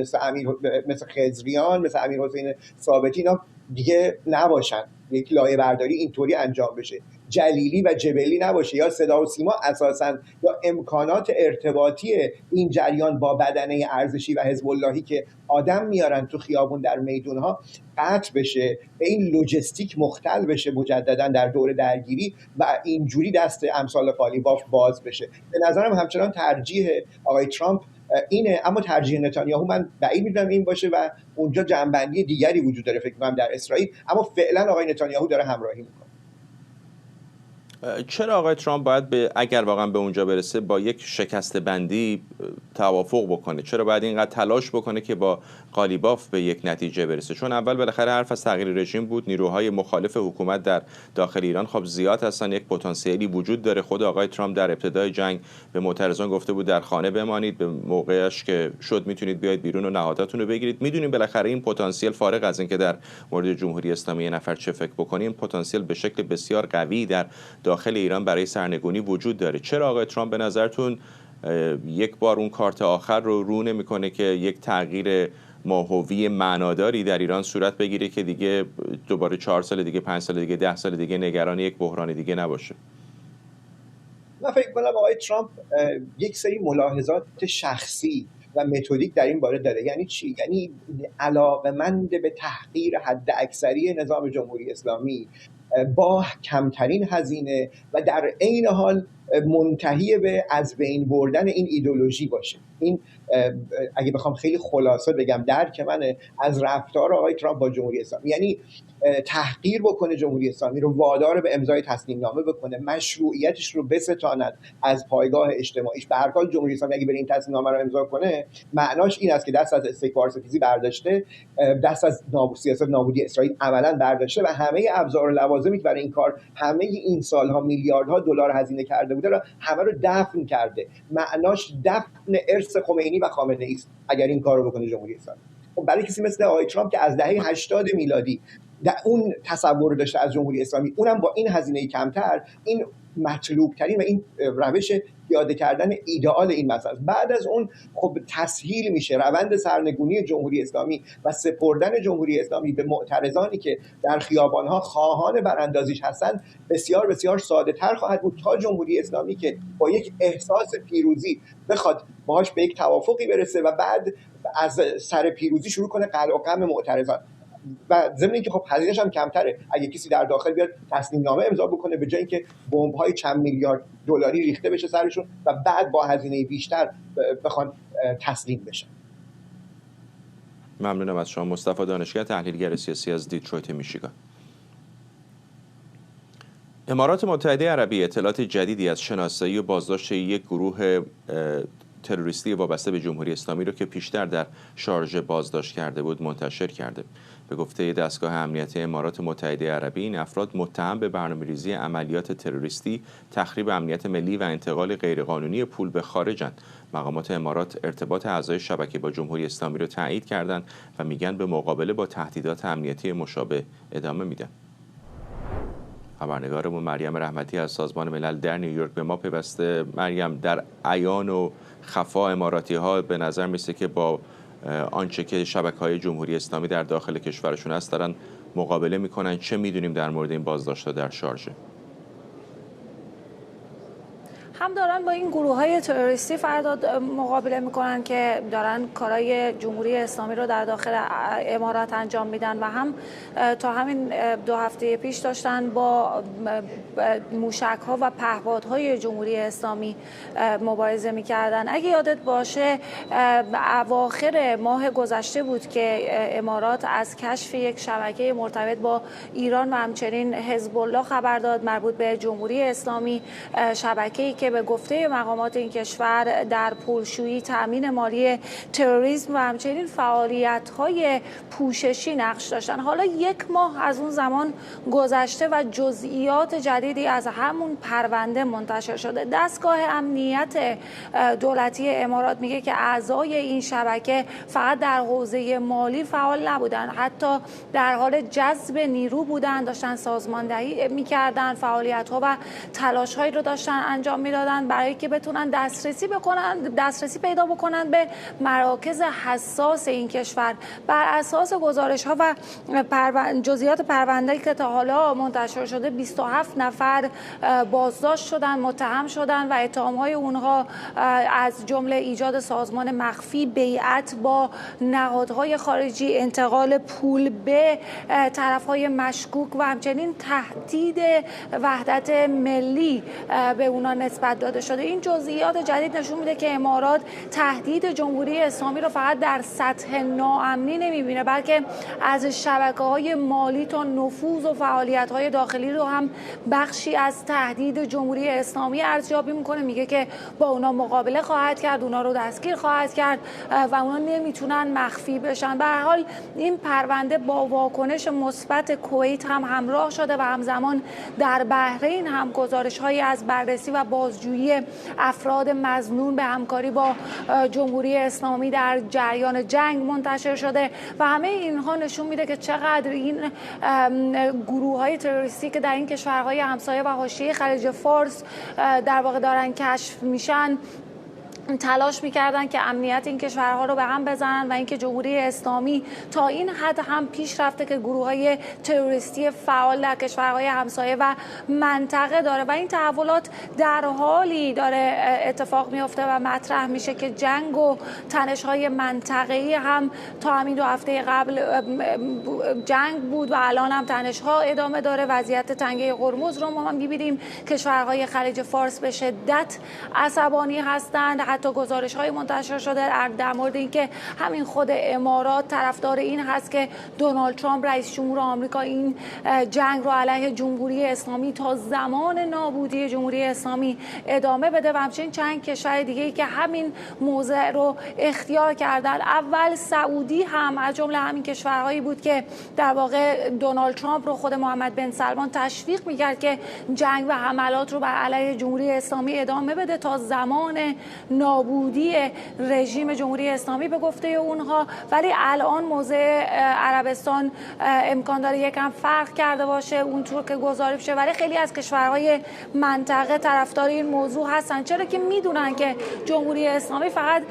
مثل خضریان، مثل امیرحسین ثابتی اینا دیگه نباشن، یک لایه برداری اینطوری انجام بشه، جلیلی و جبلی نباشه، یا صدا و سیما اساساً یا امکانات ارتباطی این جریان با بدنه ارزشی و حزب اللهی که آدم میارن تو خیابون در میدونها قطع بشه، این لوجستیک مختل بشه مجددا در دور درگیری و اینجوری دست امثال قالیباف باز بشه. به نظرم همچنان ترجیح آقای ترامپ اینه، اما ترجیح نتانیاهو من بعید میدونم این باشه و اونجا جنبندی دیگری وجود داره فکر کنم در اسرائیل، اما فعلا آقای نتانیاهو داره همراهی میکنه. چرا آقای ترامپ باید اگر واقعا به اونجا برسه با یک شکست بندی توافق بکنه؟ چرا باید اینقدر تلاش بکنه که با قالیباف به یک نتیجه برسه؟ چون اول بالاخره حرف از تغییر رژیم بود. نیروهای مخالف حکومت در داخل ایران خب زیاد هستن، یک پتانسیلی وجود داره. خود آقای ترامپ در ابتدای جنگ به معترضان گفته بود در خانه بمانید، به موقعش که شد میتونید بیاید بیرون و نهاداتون رو بگیرید. میدونیم بالاخره این پتانسیل، فارغ از اینکه در مورد جمهوری اسلامی یه نفر چه فکر بکنه، این پتانسیل به شکل بسیار قوی در داخل ایران برای سرنگونی وجود داره. چرا آقای ترامپ به نظرتون یک بار اون کارت آخر رو نمیکنه که یک تغییر ماهوی معناداری در ایران صورت بگیره که دیگه دوباره 4 سال دیگه، 5 سال دیگه، 10 سال دیگه نگران یک بحران دیگه نباشه؟ من فکر کنم آقای ترامپ یک سری ملاحظات شخصی و متدیک در این باره داره. یعنی چی؟ یعنی علاقه‌مند به تحقیر حد اکثری نظام جمهوری اسلامی با کمترین هزینه و در عین حال منتهی به از بین بردن این ایدئولوژی باشه. این اگه بخوام خیلی خلاصه بگم درک من از رفتار آقای ترامپ با جمهوری اسلامی، یعنی تحقیر بکنه جمهوری اسلامی رو، وادار به امضای تسلیم نامه بکنه، مشروعیتش رو بستاند از پایگاه اجتماعیش. به هر حال جمهوری اسلامی اگه بره این تسلیم نامه رو امضا کنه، معناش این است که دست از استکبار ستیزی برداشته، دست از سیاست نابودی اسرائیل عملاً برداشته و همه ابزار و لوازمی که برای این کار همه این سالها میلیاردها دلار هزینه کرده بوده رو همه رو دفن کرده. معناش دفن ارث خمینی و خامنه‌ای است اگر این کارو بکنه جمهوری اسلامی. خب برای کسی مثل آقای ترامپ که از دهه 80 میلادی در اون تصور داشته از جمهوری اسلامی، اونم با این هزینه کمتر، این مطلوب ترین و این روش پیاده کردن ایدئال این مسئله. بعد از اون خب تسهیل میشه روند سرنگونی جمهوری اسلامی و سپردن جمهوری اسلامی به معترضانی که در خیابانها خواهان براندازیش هستن بسیار بسیار ساده تر خواهد بود تا جمهوری اسلامی که با یک احساس پیروزی بخواد باهاش به یک توافقی برسه و بعد از سر پیروزی شروع کنه قلع و قم معترضان. و ضمن اینکه خب هزینه‌اش هم کمتره. اگه کسی در داخل بیاد تسلیم نامه امضا بکنه به جای اینکه بمب‌های چند میلیارد دلاری ریخته بشه سرشون و بعد با هزینه بیشتر بخوان تسلیم بشن. ممنونم از شما مصطفی دانشگر، تحلیلگر سیاسی از دیترویت میشیگان. امارات متحده عربی اطلاعات جدیدی از شناسایی و بازداشت یک گروه تروریستی وابسته به جمهوری اسلامی رو که پیشتر در شارژه بازداشت کرده بود منتشر کرده. به گفته دستگاه امنیتی امارات متحده عربی، این افراد متهم به برنامه‌ریزی عملیات تروریستی، تخریب امنیت ملی و انتقال غیرقانونی پول به خارجند. مقامات امارات ارتباط اعضای شبکه با جمهوری اسلامی رو تایید کردند و میگن به مقابله با تهدیدات امنیتی مشابه ادامه میدن. خبرنگارمون مریم رحمتی از سازمان ملل در نیویورک به ما پیوسته. مریم، در عیان و خفا اماراتی‌ها به نظر میسه که با آنچه که شبکه‌های جمهوری اسلامی در داخل کشورشون هست دارن مقابله میکنن. چه میدونیم در مورد این بازداشت‌ها در شارژه؟ هم دارن با این گروه‌های تروریستی فرداد مقابله میکنن که دارن کارهای جمهوری اسلامی رو در داخل امارات انجام میدن و هم تا همین 2 هفته پیش داشتن با موشک‌ها و پهپادهای جمهوری اسلامی مبارزه میکردن. اگه یادت باشه اواخر ماه گذشته بود که امارات از کشف یک شبکه مرتبط با ایران و همچنین حزب الله خبر داد مربوط به جمهوری اسلامی، شبکه‌ای که به گفته مقامات این کشور در پولشویی، تامین مالی تروریسم و همچنین فعالیت‌های پوششی نقش داشتن. حالا 1 ماه از اون زمان گذشته و جزئیات جدیدی از همون پرونده منتشر شده. دستگاه امنیت دولتی امارات میگه که اعضای این شبکه فقط در حوزه مالی فعال نبودن، حتی در حال جذب نیرو بودن، داشتن سازماندهی میکردن، فعالیت‌ها و تلاش‌هایی رو داشتن انجام میدادن برای که بتونن دسترسی پیدا بکنن به مراکز حساس این کشور. بر اساس گزارش‌ها و جزئیات پرونده‌ای که تا حالا منتشر شده 27 نفر بازداشت شدن، متهم شدن و اتهام‌های اونها از جمله ایجاد سازمان مخفی، بیعت با نهادهای خارجی، انتقال پول به طرف‌های مشکوک و همچنین تهدید وحدت ملی به اونا نسبت صورت داده شده. این جزئیات جدید نشون میده که امارات تهدید جمهوری اسلامی رو فقط در سطح ناامنی نمیبینه، بلکه از شبکه‌های مالی تا نفوذ و فعالیت‌های داخلی رو هم بخشی از تهدید جمهوری اسلامی ارزیابی میکنه. میگه که با اونا مقابله خواهد کرد، اونا رو دستگیر خواهد کرد و اونا نمیتونن مخفی بشن. به هر حال این پرونده با واکنش مثبت کویت هم همراه شده و همزمان در بحرین هم گزارش‌هایی از بررسی و بازجویی افراد مظنون به همکاری با جمهوری اسلامی در جریان جنگ منتشر شده و همه اینها نشون میده که چقدر این گروه‌های تروریستی که در این کشورهای همسایه و حاشیه خلیج فارس در واقع دارن کشف میشن تلاش میکردن که امنیت این کشورها رو به هم بزنن و اینکه جمهوری اسلامی تا این حد هم پیش رفته که گروه‌های تروریستی فعال در کشورهای همسایه و منطقه داره و این تحولات در حالی داره اتفاق میفته و مطرح میشه که جنگ و تنش‌های منطقه‌ای هم تا همین 2 هفته قبل جنگ بود و الان هم تنش‌ها ادامه داره. وضعیت تنگه هرمز رو ما می‌بینیم، کشورهای خلیج فارس به شدت عصبانی هستند. حتی گزارش‌های منتشر شده در مورد اینکه همین خود امارات طرفدار این هست که دونالد ترامپ رئیس جمهور آمریکا این جنگ رو علیه جمهوری اسلامی تا زمان نابودی جمهوری اسلامی ادامه بده و همچنین چند کشور دیگه‌ای که همین موضع رو اختیار کردن. اول سعودی هم از جمله همین کشورهایی بود که در واقع دونالد ترامپ رو خود محمد بن سلمان تشویق می‌کرد که جنگ و حملات رو بر علیه جمهوری اسلامی ادامه بده تا زمان نابودی رژیم جمهوری اسلامی به گفته اونها. ولی الان موضع عربستان امکان داره یکم فرق کرده باشه اونطور که گزارش شده، ولی خیلی از کشورهای منطقه طرفدار این موضوع هستن، چرا که میدونن که جمهوری اسلامی فقط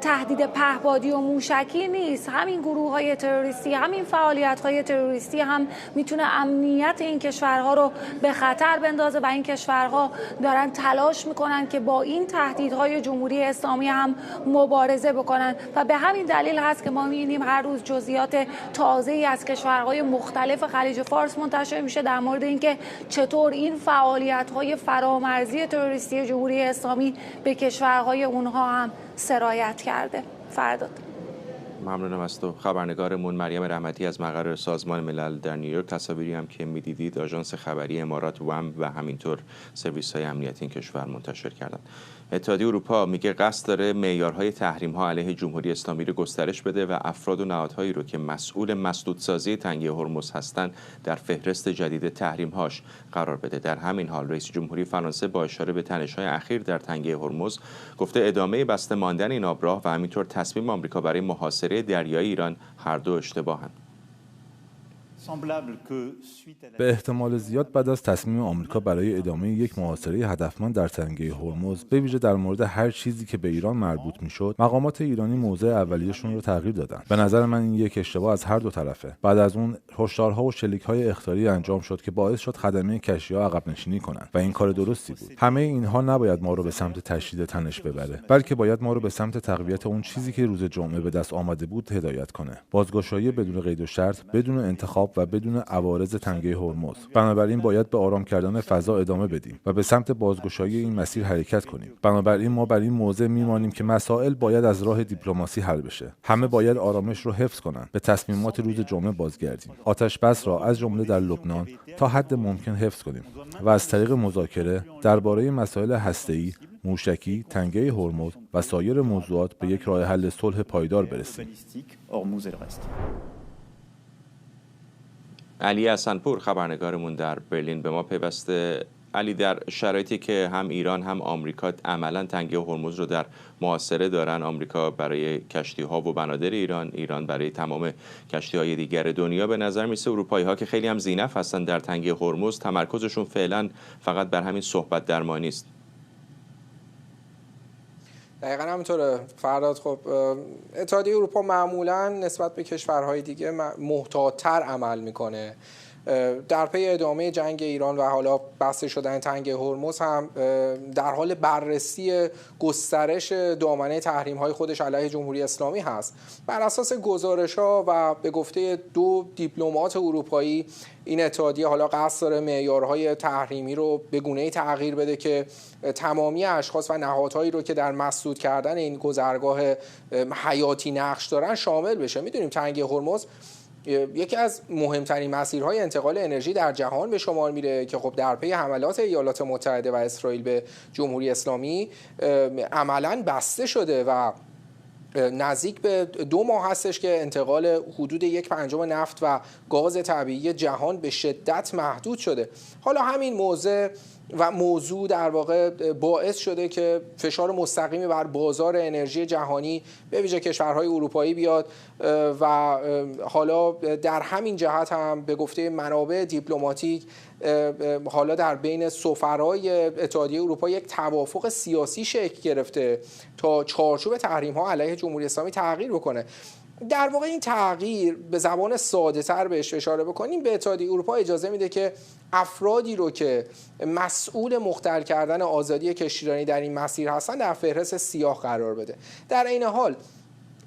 تهدید پهپادی و موشکی نیست، همین گروه‌های تروریستی، همین فعالیت‌های تروریستی هم میتونه امنیت این کشورها رو به خطر بندازه و این کشورها دارن تلاش میکنن که با این تهدیدهای جمهوری اسلامی هم مبارزه بکنن و به همین دلیل هست که ما می‌بینیم هر روز جزئیات تازه‌ای از کشورهای مختلف خلیج فارس منتشر میشه در مورد اینکه چطور این فعالیت‌های فرامرزی تروریستی جمهوری اسلامی به کشورهای اونها هم سرایت کرده. فرداد. ممنونم از تو. خبرنگارمون مریم رحمتی از مقر سازمان ملل در نیویورک. تصاویری هم که می‌دیدید آژانس خبری امارات وم و همینطور سرویس‌های امنیتی این کشور منتشر کردند. اتحادیه اروپا میگه قصد داره معیارهای تحریم‌ها علیه جمهوری اسلامی رو گسترش بده و افراد و نهادهایی رو که مسئول مسدودسازی تنگه هرمز هستند در فهرست جدید تحریم‌هاش قرار بده. در همین حال رئیس جمهوری فرانسه با اشاره به تنش‌های اخیر در تنگه هرمز گفته ادامه بسته ماندن این آبراه و همینطور تصمیم آمریکا برای محاصره دریایی ایران هر دو اشتباهند. به احتمال زیاد بعد از تصمیم آمریکا برای ادامه یک محاصره هدفمند در تنگه هرمز، به ویژه در مورد هر چیزی که به ایران مربوط میشد، مقامات ایرانی موضع اولیه‌شون رو تغییر دادن. به نظر من این یک اشتباه از هر دو طرفه. بعد از اون هشدارها و شلیک‌های اخطاری انجام شد که باعث شد خدمه کشتی‌ها عقب نشینی کنند و این کار درستی بود. همه اینها نباید ما رو به سمت تشدید تنش ببره، بلکه باید ما رو به سمت تقویت اون چیزی که روز جمعه به دست آمده بود هدایت کنه. بازگشایی بدون قید و شرط، بدون انتخاب و بدون عوارض تنگه هرمز. بنابراین باید به آرام کردن فضا ادامه بدیم و به سمت بازگشایی این مسیر حرکت کنیم. بنابراین ما بر این موضع میمانیم که مسائل باید از راه دیپلماسی حل بشه. همه باید آرامش رو حفظ کنند. به تصمیمات روز جمعه بازگردیم. آتش بس را از جمله در لبنان تا حد ممکن حفظ کنیم و از طریق مذاکره درباره مسائل هسته‌ای، موشکی، تنگه هرمز و سایر موضوعات به یک راه حل صلح پایدار برسیم. علی حسن‌پور خبرنگارمون در برلین به ما پیوسته. علی، در شرایطی که هم ایران هم آمریکا عملاً تنگه هرمز رو در محاصره دارن، آمریکا برای کشتی‌ها و بنادر ایران، ایران برای تمام کشتی‌های دیگر دنیا، به نظر میسه اروپایی‌ها که خیلی هم ذی‌نفع هستن در تنگه هرمز، تمرکزشون فعلاً فقط بر همین صحبت درمانی است. دقیقاً همینطوره فرداد. خب اتحادیه اروپا معمولاً نسبت به کشورهای دیگه محتاط‌تر عمل میکنه در پی ادامه جنگ ایران و حالا بسته شدن تنگه هرمز هم در حال بررسی گسترش دامنه تحریم‌های خودش علیه جمهوری اسلامی هست. بر اساس گزارش‌ها و به گفته 2 دیپلمات اروپایی، این اتحادیه حالا قصد داره معیارهای تحریمی رو به گونه‌ای تغییر بده که تمامی اشخاص و نهادهایی رو که در مسدود کردن این گذرگاه حیاتی نقش دارن شامل بشه. میدونیم تنگه هرمز یکی از مهمترین مسیرهای انتقال انرژی در جهان به شمار میره که خب در پی حملات ایالات متحده و اسرائیل به جمهوری اسلامی عملاً بسته شده و نزدیک به 2 ماه هستش که انتقال حدود 1/5 نفت و گاز طبیعی جهان به شدت محدود شده. حالا همین موضوع در واقع باعث شده که فشار مستقیمی بر بازار انرژی جهانی به ویژه کشورهای اروپایی بیاد و حالا در همین جهت هم به گفته منابع دیپلماتیک حالا در بین سفرای اتحادیه اروپا یک توافق سیاسی شکل گرفته تا چارچوب تحریم‌ها علیه جمهوری اسلامی تغییر بکنه. در واقع این تغییر به زبان ساده تر بهش اشاره بکنیم به اتحادیه اروپا اجازه میده که افرادی رو که مسئول مختل کردن آزادی کشتیرانی در این مسیر هستن در فهرست سیاه قرار بده. در این حال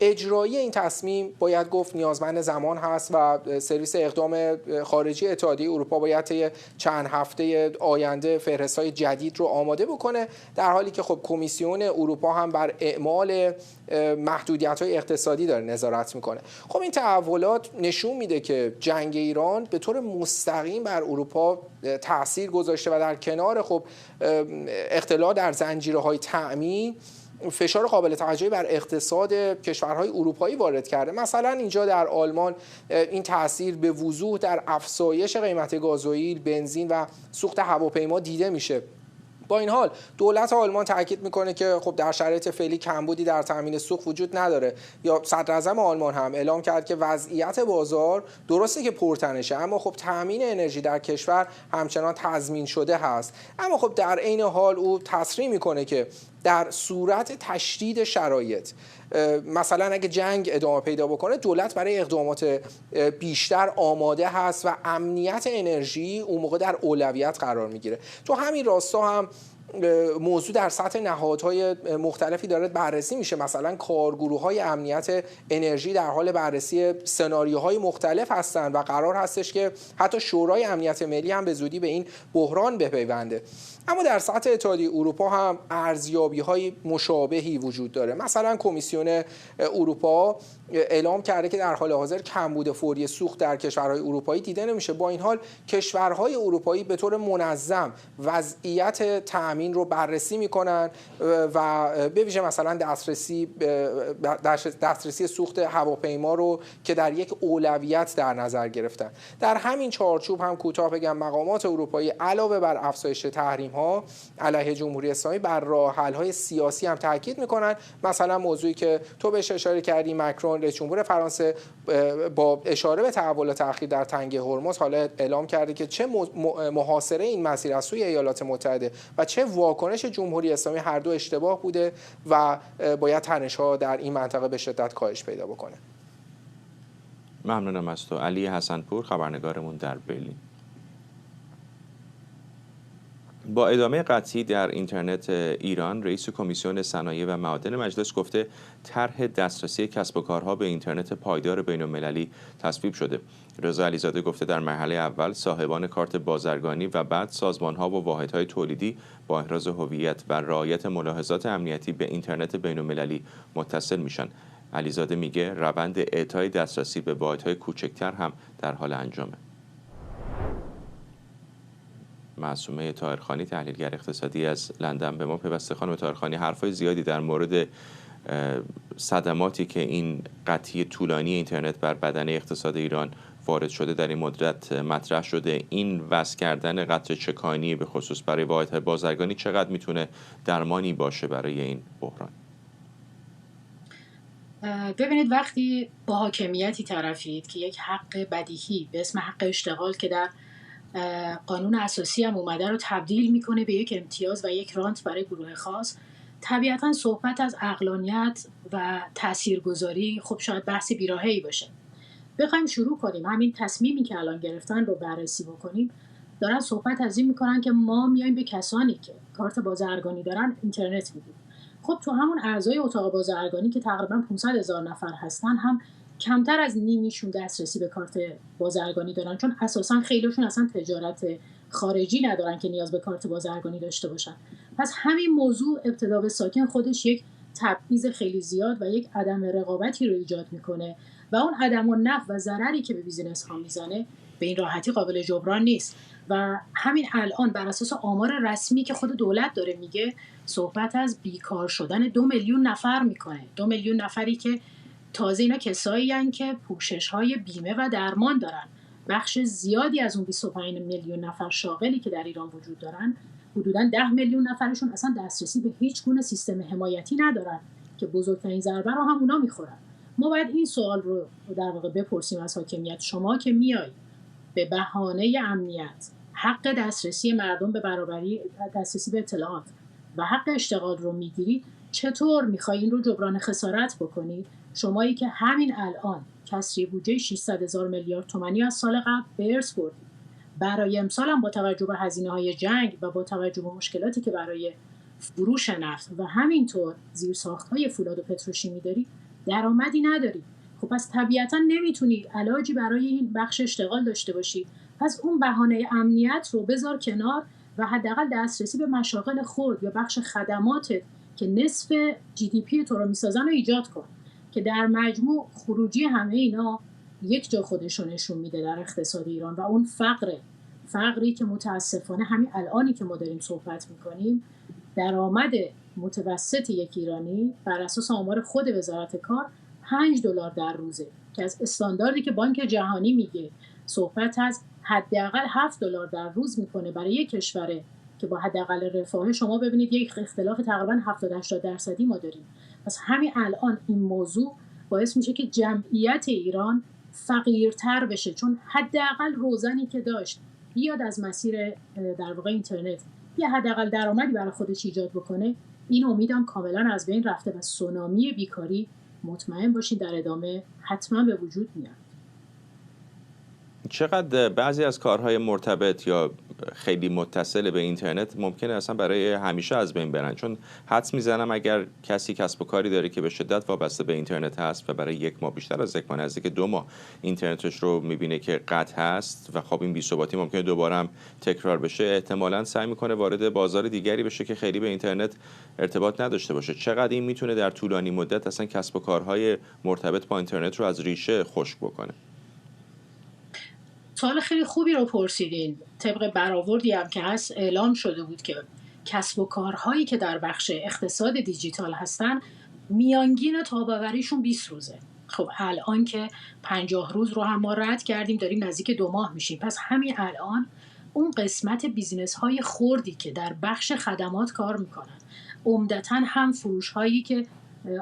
اجرایی این تصمیم باید گفت نیازمند زمان هست و سرویس اقدام خارجی اتحادیه اروپا باید طی چند هفته آینده فهرست‌های جدید رو آماده بکنه، در حالی که خب کمیسیون اروپا هم بر اعمال محدودیت‌های اقتصادی داره نظارت میکنه. خب این تحولات نشون میده که جنگ ایران به طور مستقیم بر اروپا تأثیر گذاشته و در کنار خب اختلال در زنجیره‌های تأمین فشار قابل توجهی بر اقتصاد کشورهای اروپایی وارد کرده. مثلا اینجا در آلمان این تاثیر به وضوح در افزایش قیمت گازوئیل، بنزین و سوخت هواپیما دیده میشه. با این حال دولت آلمان تاکید میکنه که خب در شرایط فعلی کمبودی در تامین سوخت وجود نداره. یا صدر اعظم آلمان هم اعلام کرد که وضعیت بازار درسته که پرتنشه، اما خب تامین انرژی در کشور همچنان تضمین شده هست. اما خب در عین حال او تصریح میکنه که در صورت تشدید شرایط، مثلا اگه جنگ ادامه پیدا بکنه، دولت برای اقدامات بیشتر آماده هست و امنیت انرژی اون موقع در اولویت قرار میگیره. تو همین راستا هم موضوع در سطح نهادهای مختلفی داره بررسی میشه. مثلا کارگروه‌های امنیت انرژی در حال بررسی سناریوهای مختلف هستند و قرار هستش که حتی شورای امنیت ملی هم به زودی به این بحران بپیونده. اما در سطح اتحادیه اروپا هم ارزیابی‌های مشابهی وجود داره. مثلا کمیسیون اروپا اعلام کرده که در حال حاضر کمبود فوری سوخت در کشورهای اروپایی دیده نمیشه. با این حال کشورهای اروپایی به طور منظم وضعیت تأمین رو بررسی میکنن و به ویژه مثلا دسترسی سوخت هواپیما رو که در یک اولویت در نظر گرفتن. در همین چارچوب هم کوتاه بگم مقامات اروپایی علاوه بر افزایش تحریم‌ها علیه جمهوری اسلامی بر راه حل‌های سیاسی هم تاکید میکنن. مثلا موضوعی که تو بهش اشاره کردی، ماکرون رئیس جمهور فرانسه با اشاره به تحولات اخیر در تنگه هرمز حالا اعلام کرده که چه محاصره این مسیر از سوی ایالات متحده و چه واکنش جمهوری اسلامی هر دو اشتباه بوده و باید تنش‌ها در این منطقه به شدت کاهش پیدا بکنه. ممنونم از تو. علی حسن‌پور، خبرنگارمون در برلین. با ادامه قطعی در اینترنت ایران، رئیس کمیسیون صنایع و معادن مجلس گفته طرح دسترسی کسب و کارها به اینترنت پایدار بین‌المللی تصویب شده. رضا علیزاده گفته در مرحله اول صاحبان کارت بازرگانی و بعد سازمان‌ها و واحدهای تولیدی با احراز هویت و رعایت ملاحظات امنیتی به اینترنت بین‌المللی متصل میشن. علیزاده میگه روند اعطای دسترسی به واحدهای کوچکتر هم در حال انجامه. معصومه طاهرخانی، تحلیلگر اقتصادی از لندن به ما پیوسته. خانم طاهرخانی، حرفای زیادی در مورد صدماتی که این قطعی طولانی اینترنت بر بدنه اقتصاد ایران وارد شده در این مدت مطرح شده. این وصل کردن قطع چکانی به خصوص برای واحدهای بازرگانی چقدر میتونه درمانی باشه برای این بحران؟ ببینید، وقتی با حاکمیتی طرفید که یک حق بدیهی به اسم حق اشتغال که در قانون اساسی هم اومده رو تبدیل میکنه به یک امتیاز و یک رانت برای گروه خاص، طبیعتا صحبت از عقلانیت و تاثیرگذاری خب شاید بحث بیراهه‌ای باشه. بخوایم شروع کنیم همین تصمیمی که الان گرفتن رو بررسی بکنیم، دارن صحبت از این میکنن که ما میایم به کسانی که کارت بازرگانی دارن اینترنت میدیم. خب تو همون اعضای اتاق بازرگانی که تقریبا 500,000 نفر هستن هم کمتر از نیمیشون دسترسی به کارت بازرگانی دارن، چون اساسا خیلیشون اصلا تجارت خارجی ندارن که نیاز به کارت بازرگانی داشته باشن. پس همین موضوع ابتدا به ساکن خودش یک تبعیض خیلی زیاد و یک عدم رقابتی رو ایجاد میکنه و اون عدم النفع و ضرری که به بیزینس ها میزنه به این راحتی قابل جبران نیست. و همین الان بر اساس آمار رسمی که خود دولت داره میگه، صحبت از بیکار شدن 2 میلیون نفر میکنه. 2 میلیون نفری که تازه اینا کسایی هستن که پوشش های بیمه و درمان دارن. بخش زیادی از اون 25 میلیون نفر شاغلی که در ایران وجود دارن، حدوداً 10 میلیون نفرشون اصلا دسترسی به هیچ گونه سیستم حمایتی ندارن که بزرگترین ضربه رو هم اونا میخورن. ما باید این سوال رو در واقع بپرسیم از حاکمیت: شما که میایید به بهانه امنیت حق دسترسی مردم به برابری دسترسی به اطلاعات و حق اشتغال رو میگیرید، چطور میخوای این رو جبران خسارت بکنید؟ شمایی که همین الان کسری بودجه 600,000 میلیارد تومانی از سال قبل به ارث بردید، برای امسال هم با توجه به هزینه‌های جنگ و با توجه به مشکلاتی که برای فروش نفت و همینطور زیرساخت‌های فولاد و پتروشیمی داری، درآمدی نداری. خب پس طبیعتاً نمیتونید علاجی برای این بخش اشتغال داشته باشید. پس اون بهانه امنیت رو بذار کنار و حداقل دسترسی به مشاغل خرد یا بخش خدمات که نصف GDP تو رو میسازن رو ایجاد کن، که در مجموع خروجی همه اینا یک جا خودش رو نشون میده در اقتصاد ایران و اون فقری که متاسفانه همین الانی که ما داریم صحبت میکنیم، درآمد متوسط یک ایرانی بر اساس آمار خود وزارت کار $5 در روزه، که از استانداردی که بانک جهانی میگه صحبت از حداقل $7 در روز میکنه برای یک کشور که با حداقل رفاه. شما ببینید یک اختلاف تقریبا 70-80% ما داریم. پس همین الان این موضوع باعث میشه که جمعیت ایران فقیرتر بشه، چون حداقل روزنی که داشت بیاد از مسیر در واقع اینترنت یا حداقل درآمدی برای خودش ایجاد بکنه، این امیدم کاملا از بین رفته و سونامی بیکاری مطمئن باشید در ادامه حتما به وجود میاد. چقدر بعضی از کارهای مرتبط یا خیلی متصل به اینترنت ممکنه اصلا برای همیشه از بین برن؟ چون حدس میزنم اگر کسی کسب و کاری داره که به شدت وابسته به اینترنت هست و برای 1 ماه، بیشتر از 1 ماه، نزدیک 2 ماه اینترنتش رو میبینه که قطع هست و خب این بی‌ثباتی ممکنه دوباره هم تکرار بشه، احتمالاً سعی میکنه وارد بازار دیگری بشه که خیلی به اینترنت ارتباط نداشته باشه. چقدر این میتونه در طولانی مدت اصلا کسب و کارهای مرتبط با اینترنت رو از ریشه خشک بکنه؟ سوال خیلی خوبی رو پرسیدین. طبق برآوردی هم که هست اعلام شده بود که کسب و کارهایی که در بخش اقتصاد دیجیتال هستن میانگین تاباوریشون 20 روزه. خب الان که 50 روز رو هم ما رد کردیم، داریم نزدیک 2 ماه میشیم. پس همین الان اون قسمت بیزینس های خردی که در بخش خدمات کار میکنن، عمدتاً هم فروش هایی که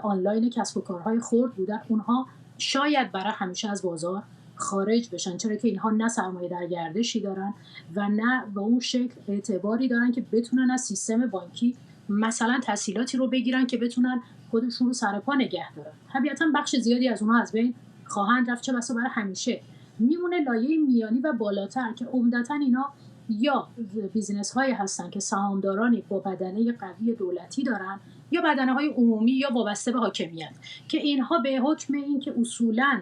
آنلاین کسب و کارهای خرد بودن، اونها شاید برای همیشه از بازار خارج بشن، چرا که اینها نه سرمایه در گردشی دارن و نه به اون شکل اعتباری دارن که بتونن از سیستم بانکی مثلا تسهیلاتی رو بگیرن که بتونن خودشون رو سر پا نگه دارن. طبیعتا بخش زیادی از اونها از بین خواهند رفت، چه بسا برای همیشه. میمونه لایه میانی و بالاتر که عمدتا اینا یا بیزینس هایی هستن که سهامدارانی با بدنه قوی دولتی دارن یا بدنه های عمومی یا وابسته به حاکمیت، که اینها به حکم این که اصولاً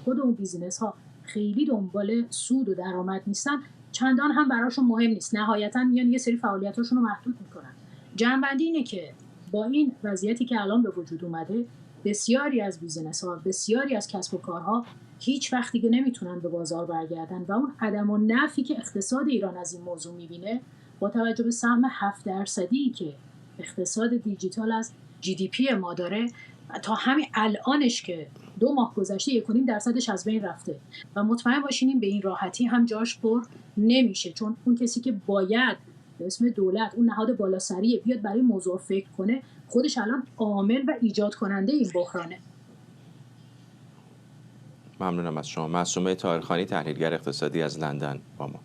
خود اون بیزینس ها خیلی دنبال سود و درآمد نیستن، چندان هم براشون مهم نیست، نهایتاً میان یه سری فعالیتاشون رو محدود میکنن. جنبندی اینه که با این وضعیتی که الان به وجود اومده، بسیاری از بیزینس ها، بسیاری از کسب و کارها هیچ وقت دیگه نمیتونن به بازار برگردن و اون عدم النفعی که اقتصاد ایران از این موضوع میبینه، با توجه به سهم 7% که اقتصاد دیجیتال از GDP ما داره، تا همین الانش که 2 ماه گذشته 1.5% از بین رفته و مطمئن باشین این به این راحتی هم جاش پر نمیشه، چون اون کسی که باید به اسم دولت اون نهاد بالاسریه بیاد برای موضوع فکر کنه، خودش الان عامل و ایجاد کننده این بحرانه. ممنونم از شما. معصومه طاهرخانی، تحلیلگر اقتصادی از لندن با ما.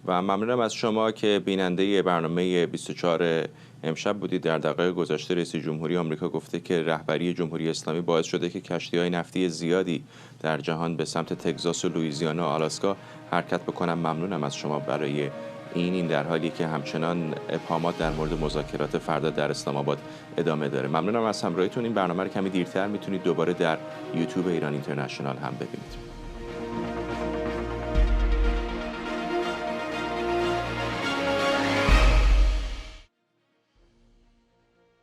و ممنونم از شما که بیننده برنامه 24 امشب بودید. در دقایق گذشته رئیس جمهوری آمریکا گفته که رهبری جمهوری اسلامی باعث شده که کشتی‌های نفتی زیادی در جهان به سمت تگزاس و لوئیزیانا و آلاسکا حرکت بکنن. ممنونم از شما برای این در حالی که همچنان ابهامات در مورد مذاکرات فردا در اسلام آباد ادامه داره. ممنونم از همراهیتون. این برنامه رو کمی دیرتر میتونید دوباره در یوتیوب ایران اینترنشنال هم ببینید.